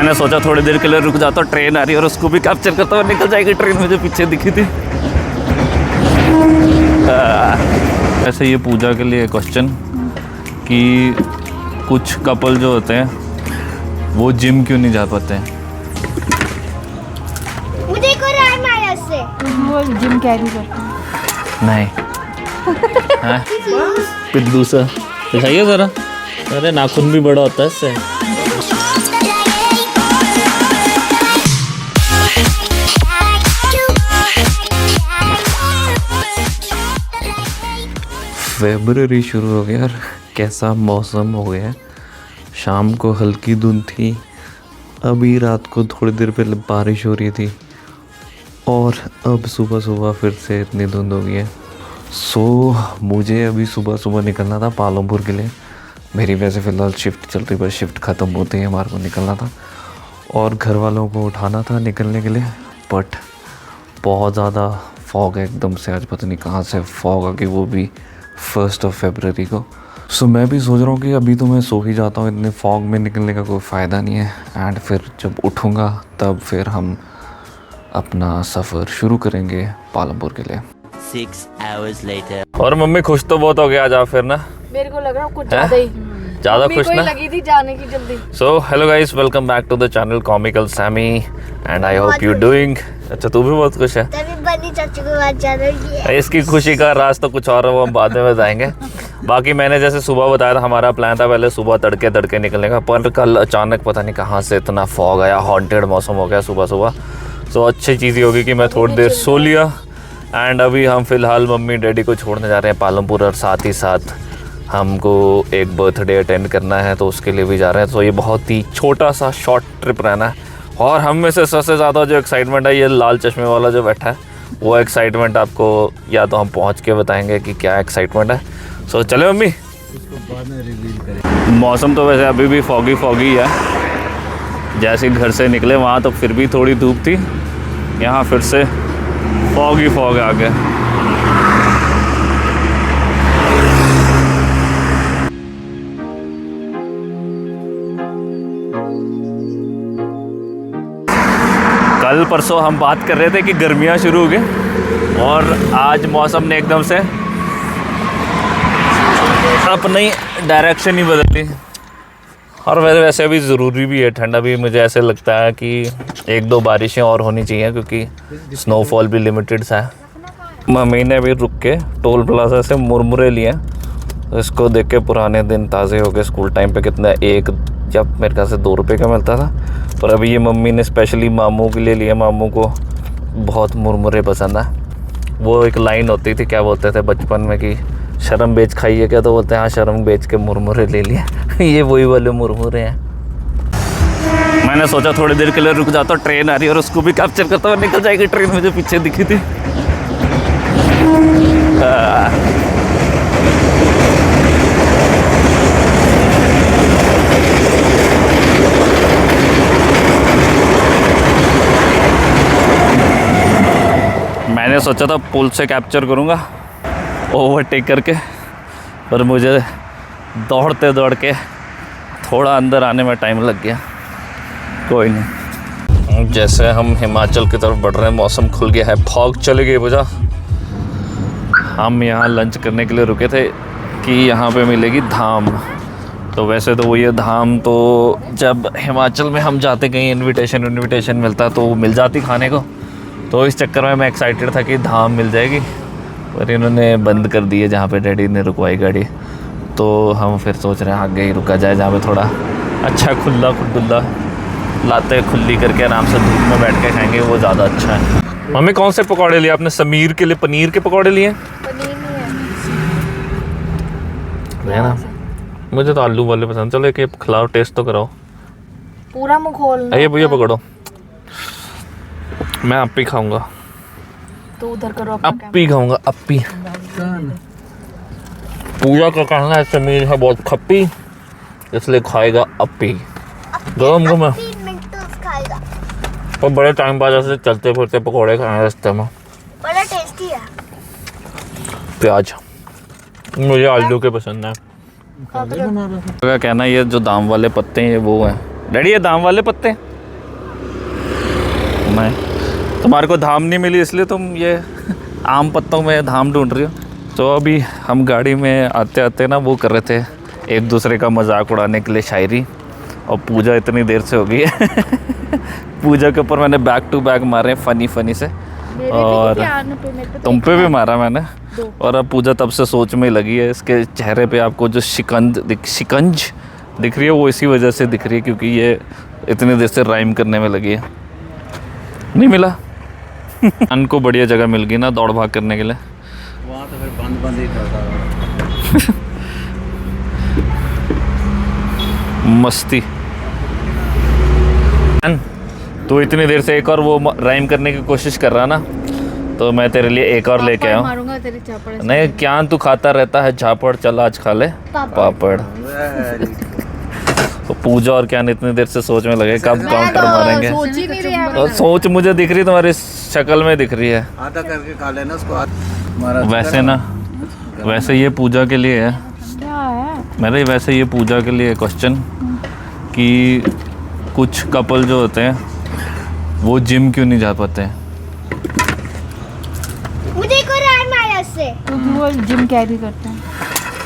मैंने सोचा थोड़ी देर के लिए रुक जाता, ट्रेन आ रही है और उसको भी कैप्चर करता हुआ निकल जाएगी ट्रेन मुझे पीछे दिखी थी। ऐसे ये पूजा के लिए क्वेश्चन कि कुछ कपल जो होते हैं वो जिम क्यों नहीं जा पाते हैं? मुझे एक और आया माया से वो जिम कैरी करते हैं। नहीं पिद्दू सा दिखाइए ज़रा। अरे नाखून भी बड़ा होता है इससे। फरवरी शुरू हो गया और कैसा मौसम हो गया है। शाम को हल्की धुंध थी, अभी रात को थोड़ी देर पहले बारिश हो रही थी और अब सुबह सुबह फिर से इतनी धुंध हो गई है। मुझे अभी सुबह सुबह निकलना था पालमपुर के लिए। मेरी वैसे फ़िलहाल शिफ्ट चल रही, पर शिफ्ट ख़त्म होते ही हमारे को निकलना था और घर वालों को उठाना था निकलने के लिए। बट बहुत ज़्यादा फॉग है एकदम से, आज पता नहीं कहाँ से फॉग आ गई, वो भी 1 फरवरी को। मैं भी सोच रहा हूँ कि अभी तो मैं सो ही जाता हूँ, इतने फॉग में निकलने का कोई फ़ायदा नहीं है। एंड फिर जब उठूँगा तब फिर हम अपना सफ़र शुरू करेंगे पालमपुर के लिए। 6 hours later. और मम्मी खुश तो बहुत हो गया आज आप फिर ना? मेरे को लग रहा है कुछ ज़्यादा ही ज़्यादा खुश ना लगी थी जाने की जल्दी। So hello guys, welcome back to the channel Comical Sammy and I hope you doing. अच्छा तू भी बहुत खुश है? तभी बनी चाचू की बात चल रही है। इसकी खुशी का राज तो कुछ और है, वो हम बाद में बताएंगे। बाकी मैंने जैसे सुबह बताया था, हमारा प्लान था पहले सुबह तड़के निकलने का, पर कल अचानक पता नहीं कहाँ से इतना फॉग आया, हॉन्टेड मौसम हो गया सुबह सुबह। सो अच्छी चीज़ ये होगी कि मैं थोड़ी देर सो लिया। एंड अभी हम फ़िलहाल मम्मी डैडी को छोड़ने जा रहे हैं पालमपुर और साथ ही साथ हमको एक बर्थडे अटेंड करना है, तो उसके लिए भी जा रहे हैं। तो ये बहुत ही छोटा सा शॉर्ट ट्रिप रहना है। और हम में से सबसे ज़्यादा जो एक्साइटमेंट है, ये लाल चश्मे वाला जो बैठा है, वो एक्साइटमेंट आपको या तो हम पहुंच के बताएंगे कि क्या एक्साइटमेंट है। सो चले मम्मी। बाद में रिवील करें। मौसम तो वैसे अभी भी फॉगी है। जैसे घर से निकले वहाँ तो फिर भी थोड़ी धूप थी, यहाँ फिर से फॉग आ गया। कल परसों हम बात कर रहे थे कि गर्मियाँ शुरू हो गई और आज मौसम ने एकदम से अपनी डायरेक्शन ही बदल ली। और वैसे अभी ज़रूरी भी है ठंडा भी। मुझे ऐसे लगता है कि 1-2 बारिशें और होनी चाहिए क्योंकि स्नोफॉल भी लिमिटेड सा है। मम्मी ने भी रुक के टोल प्लाजा से मुरमुरे लिए, तो इसको देख के पुराने दिन ताज़े हो गए। स्कूल टाइम पे कितना, एक जब मेरे ख्याल से 2 रुपये का मिलता था, पर अभी ये मम्मी ने स्पेशली मामू के लिए लिए। मामू को बहुत मुरमुरे पसंद है। वो एक लाइन होती थी, क्या बोलते थे बचपन में कि शर्म बेच खाइए, क्या तो बोलते हैं, हाँ शर्म बेच के मुरमुरे ले लिए। ये वही वाले मुरमुरे हैं। मैंने सोचा थोड़ी देर के लिए रुक जाता, ट्रेन आ रही है और उसको भी कैप्चर करता हुआ निकल जाएगी ट्रेन मुझे पीछे दिखी थी। मैंने सोचा था पुल से कैप्चर करूँगा ओवरटेक करके, पर मुझे दौड़ के थोड़ा अंदर आने में टाइम लग गया। कोई नहीं। जैसे हम हिमाचल की तरफ बढ़ रहे हैं, मौसम खुल गया है, फॉग चली गई बुझा। हम यहाँ लंच करने के लिए रुके थे कि यहाँ पे मिलेगी धाम। तो वैसे तो वो ये धाम तो जब हिमाचल में हम जाते कहीं इनविटेशन मिलता तो मिल जाती खाने को, तो इस चक्कर में मैं एक्साइटेड था कि धाम मिल जाएगी, पर इन्होंने बंद कर दी है जहाँ पे डैडी ने रुकवाई गाड़ी। तो हम फिर सोच रहे हैं आगे ही रुका जाए जहाँ पे थोड़ा अच्छा खुला लाते खुली करके आराम से धूप में बैठ के खाएंगे, वो ज़्यादा अच्छा है। मम्मी कौन से पकौड़े लिए आपने? समीर के लिए पनीर के पकौड़े लिए? पनीर नहीं है ना, मुझे तो आलू वाले पसंद। चलो एक खिलाओ, टेस्ट तो कराओ। पूरा मुँह खोलना। ये भैया पकड़ो, मैं अप्पी खाऊंगा। तो उधर करो, अप्पी खाऊंगा, अप्पी। पूजा का कहना है समीर है बहुत खप्पी, इसलिए खाएगा अप्पी। गरम है, पर बड़े टाइम बाद ऐसे चलते फिरते पकौड़े खाए रास्ते में, बड़ा टेस्टी है। प्याज मुझे आलू के पसंद है। क्या कहना, ये जो दाम वाले पत्ते हैं ये वो हैं? डैडी ये दाम वाले पत्ते हैं? मैं तुम्हारे को धाम नहीं मिली इसलिए तुम ये आम पत्तों में धाम ढूंढ रही हो। तो अभी हम गाड़ी में आते आते ना वो कर रहे थे एक दूसरे का मजाक उड़ाने के लिए शायरी, और पूजा इतनी देर से हो गई है पूजा के ऊपर मैंने बैक टू बैक मारे फनी से, और तुम पे भी मारा मैंने। और अब पूजा तब से सोच में लगी है। इसके चेहरे पे आपको जो शिकंज दिख रही है वो इसी वजह से दिख रही है क्योंकि ये इतनी देर से राइम करने में लगी है। नहीं मिला अन को बढ़िया जगह मिल गई ना दौड़ भाग करने के लिए। वहाँ तो फिर बंद ही करता मस्ती। तो इतनी देर से एक और वो राइम करने की कोशिश कर रहा ना, तो मैं तेरे लिए एक और लेके आया मारूंगा तेरी चापड़ से। नहीं क्या तू खाता रहता है झापड़, चल आज खा ले पापड़। तो पूजा और क्या इतनी देर से सोच में लगे कब काउंटर मारेंगे। सोच ही नहीं रही है। और सोच मुझे दिख रही तुम्हारी शक्ल में दिख रही है। आधा करके खा लेना उसको। वैसे ये पूजा के लिए है। क्या है? मेरे वैसे ये पूजा के लिए क्वेश्चन कि कुछ कपल जो होते हैं वो जिम क्यों नहीं जा पाते हैं? मुझे को राय मारा से क्योंकि वो जिम कैरी करते हैं।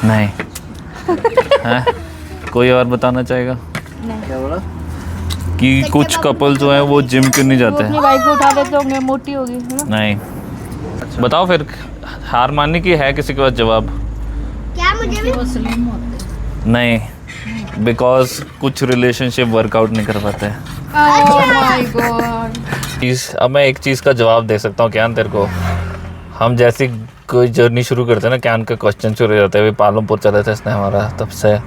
नहीं है? कोई और बताना चाहेगा क्या बोला? कि कुछ कपल जो हैं वो जिम क्यों नहीं जाते अपनी हैं? वाइफ को उठा लेते होंगे, मोटी होगी है ना? नहीं बताओ फिर, हार मानने की है किसी के पास जवाब? क्या मुझे भी नहीं, बिकॉज कुछ रिलेशनशिप वर्कआउट नहीं कर पाते हैं। Oh my God. अब मैं एक चीज़ का जवाब दे सकता हूँ क्या तेरे को। हम जैसी कोई जर्नी शुरू करते हैं ना, क्या का क्वेश्चन शुरू हो जाता है। अभी पालमपुर चले थे इसने हमारा, तब से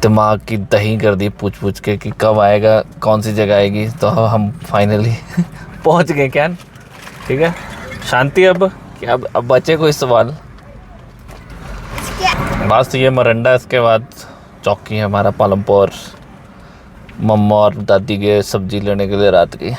दिमाग की दही कर दी पूछ के कि कब आएगा, कौन सी जगह आएगी। तो हम फाइनली पहुंच गए क्या। ठीक है शांति। अब क्या अब बचे कोई सवाल? बस ये मरंडा, इसके बाद चौकी है हमारा पालमपुर। मम्मा और दादी के सब्जी लेने के लिए रात की।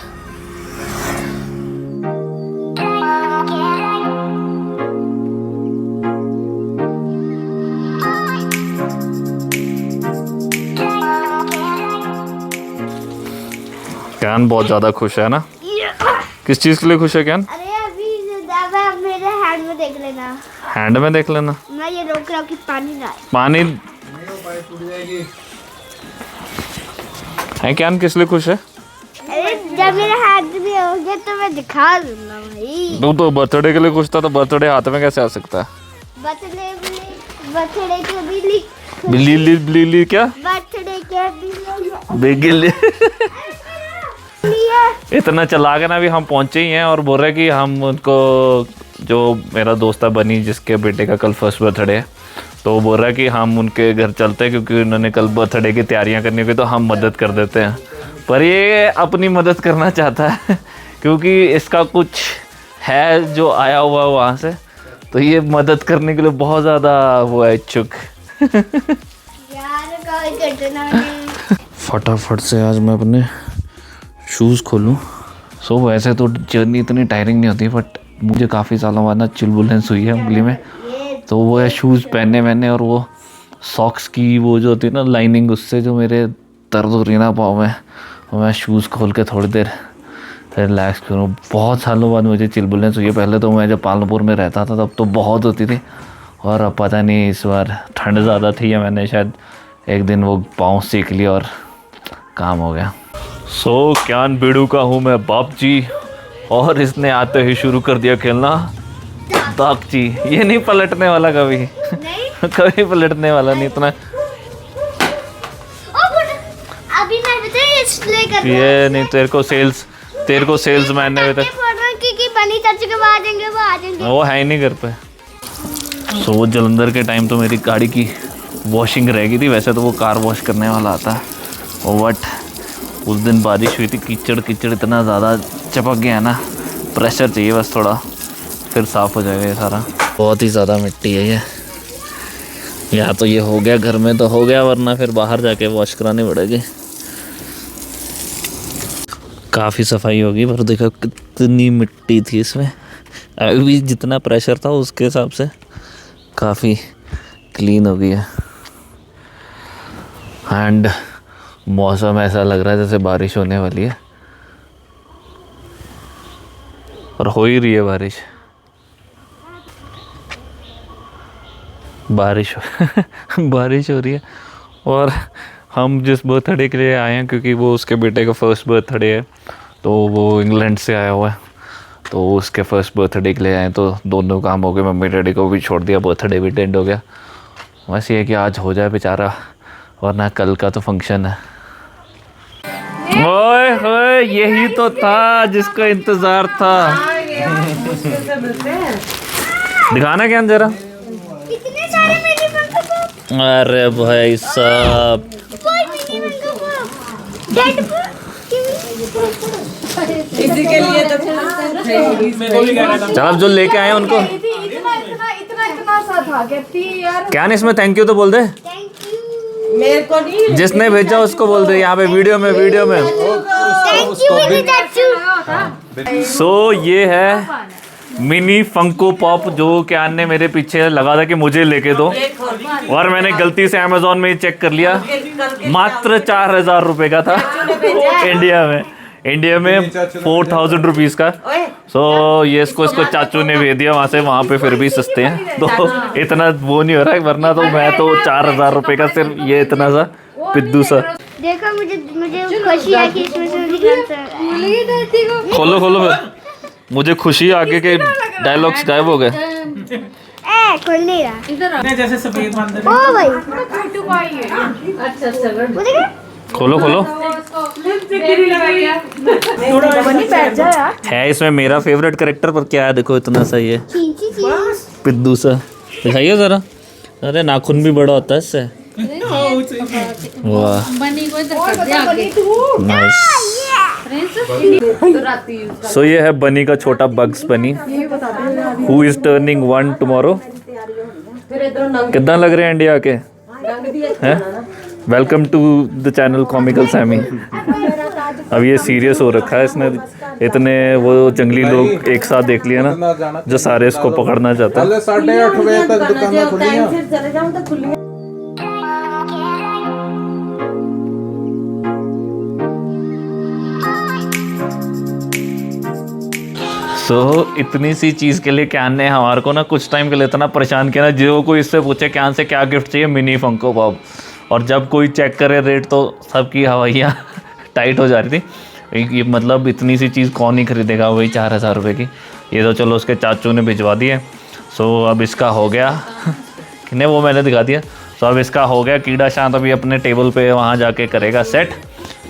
कैन बहुत ज़्यादा खुश है ना? किस चीज़ के लिए खुश है कैन? अरे अभी दादा मेरे हैंड में देख लेना। हैंड में देख लेना। मैं ये रोक रहा हूँ कि पानी ना आए। पानी है कैन किस लिए खुश है? अरे जब मेरा हाथ भी हो गया तो मैं दिखा दूंगा भाई। तू तो बर्थडे के लिए खुश था, तो बर्थडे हाथ में कैसे आ सकता है? बर्थडे के बिल्ली बिल्ली क्या? बर्थडे के बिल्ली बिल्ली इतना चला के ना अभी हम पहुंचे ही हैं और बोल रहे कि हम उनको, जो मेरा दोस्त है बनी जिसके बेटे का कल फर्स्ट बर्थडे है, तो वो बोल रहा है कि हम उनके घर चलते हैं क्योंकि उन्होंने कल बर्थडे की तैयारियां करनी होगी, तो हम मदद कर देते हैं। पर ये अपनी मदद करना चाहता है क्योंकि इसका कुछ है जो आया हुआ वहाँ से, तो ये मदद करने के लिए बहुत ज़्यादा वो है इच्छुक। फटाफट से आज मैं अपने शूज़ खोलूँ। सो वैसे तो जर्नी इतनी टायरिंग नहीं होती, बट मुझे काफ़ी सालों बाद ना चिलबुलेंस हुई है उंगली में, तो वो है शूज़ पहने मैंने, और वो सॉक्स की वो जो होती है ना लाइनिंग, उससे जो मेरे दर्द हो रही ना पाँव में, और मैं शूज़ खोल के थोड़ी देर रिलैक्स करूँ। बहुत सालों बाद मुझे चिलबुलेंस हुई है। पहले तो मैं जब पालमपुर में रहता था तब तो बहुत होती थी, और अब पता नहीं इस बार ठंड ज़्यादा थी या मैंने शायद एक दिन वो पाँव सीख लिया और काम हो गया। सो क्यान बीड़ू का हूँ मैं बाप जी, और इसने आते ही शुरू कर दिया खेलना दागची। ये नहीं पलटने वाला कभी कभी पलटने वाला नहीं इतना। अभी मैं बताइए इसलिए कर ये नहीं, तेरे को सेल्स मैन ने बता कि बनी चाची के बाद आएंगे, वो आ जाएंगे। वो है ही नहीं घर पे। सो वो जलंधर के टाइम तो मेरी गाड़ी की वॉशिंग रह गई थी, वैसे तो वो कार वॉश करने वाला आता है, और बट उस दिन बारिश हुई थी, कीचड़ इतना ज़्यादा चपक गया ना, प्रेशर चाहिए बस थोड़ा, फिर साफ़ हो जाएगा ये सारा। बहुत ही ज़्यादा मिट्टी है ये, या तो ये हो गया घर में तो हो गया, वरना फिर बाहर जाके वॉश करानी पड़ेगी। काफ़ी सफाई होगी, पर देखो कितनी मिट्टी थी इसमें। अभी जितना प्रेशर था उसके हिसाब से काफ़ी क्लीन हो गई है। एंड मौसम ऐसा लग रहा है जैसे बारिश होने वाली है, और हो ही रही है बारिश। बारिश हो रही है। और हम जिस बर्थडे के लिए आए हैं, क्योंकि वो उसके बेटे का फर्स्ट बर्थडे है, तो वो इंग्लैंड से आया हुआ है, तो उसके फर्स्ट बर्थडे के लिए आए, तो दोनों काम हो गए। मम्मी डैडी को भी छोड़ दिया, बर्थडे भी अटेंड हो गया। बस ये है कि आज हो जाए बेचारा, वरना कल का तो फंक्शन है। ओए होए, यही तो था जिसका इंतजार था। दिखाना क्या जरा। इतने सारे मेरे Funko Pop। अरे भाई साहब, इसी के लिए तो चल अब जो लेके आए हैं उनको। इतना सा था कहती यार क्या नहीं, इसमें थैंक यू तो बोल दे। Thank you. मेरे को नहीं जिसने भेजा उसको बोल दे यहाँ पे वीडियो में। थैंक यू मेरे चाचू। सो ये है मिनी फंको पॉप जो क्या ने मेरे पीछे लगा था कि मुझे लेके दो, और मैंने गलती से अमेजोन में ही चेक कर लिया, मात्र 4,000 रुपये का था। इंडिया में 4,000 रुपीज़ का। सो ये इसको चाचू ने भेज दिया वहाँ से। वहाँ पे फिर भी सस्ते हैं, तो इतना वो नहीं हो रहा है, वरना तो मैं तो 4,000 रुपये का सिर्फ ये इतना सा पिद्दू सा। देखो मुझे खुशी है कि इसमें से मुझे खोलो फिर। मुझे खुशी आगे के डायलॉग्स गायब हो गए। खोल नहीं रहा जैसे सफेद बंदर। ओ भाई अच्छा वो देखो। खोलो बनी बैठ जा यार। है इसमें मेरा फेवरेट कैरेक्टर, पर क्या है देखो इतना सा ही है, चींची पिद्दू सा। दिखाइए जरा। अरे नाखून भी बड़ा होता है इससे। वाह, नाइस। सो ये है बनी का छोटा बग्स बनी, हु इज टर्निंग 1 टुमारो। कितना लग रहे हैं इंडिया के हैं? Welcome to the channel Comical Sammy. अब ये सीरियस हो रखा है इसने, इतने वो जंगली लोग एक साथ देख लिया ना, जो सारे इसको पकड़ना चाहता है। 8:30 बजे तक दुकानें खुली हैं। सो इतनी सी चीज़ के लिए कैन ने हमारे को ना कुछ टाइम के लिए इतना परेशान किया ना, जो कोई इससे पूछे कैन से क्या गिफ्ट चाहिए, मिनी फंको पॉप। और जब कोई चेक करे रेट तो सबकी हवाइयाँ टाइट हो जा रही थी। ये मतलब इतनी सी चीज़ कौन ही खरीदेगा, वही 4,000 रुपये की। ये तो चलो उसके चाचू ने भिजवा दिए। सो अब इसका हो गया कि नहीं, वो मैंने दिखा दिया। सो अब इसका हो गया। कीड़ा शांत अभी अपने टेबल पे वहाँ जाके करेगा सेट।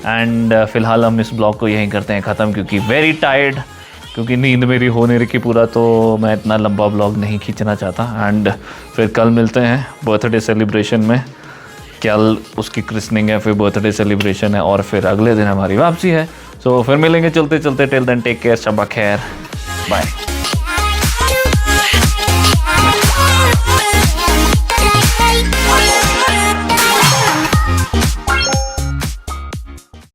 एंड फ़िलहाल हम इस ब्लॉग को यहीं करते हैं ख़त्म, क्योंकि वेरी टायर्ड, क्योंकि नींद मेरी हो नहीं रही पूरा, तो मैं इतना लंबा ब्लॉग नहीं खींचना चाहता। एंड फिर कल मिलते हैं बर्थडे सेलिब्रेशन में। कल उसकी क्रिसनिंग है, फिर बर्थडे सेलिब्रेशन है, और फिर अगले दिन हमारी वापसी है। सो फिर मिलेंगे चलते चलते। टिल देन टेक केयर, शब्बा खैर, बाय।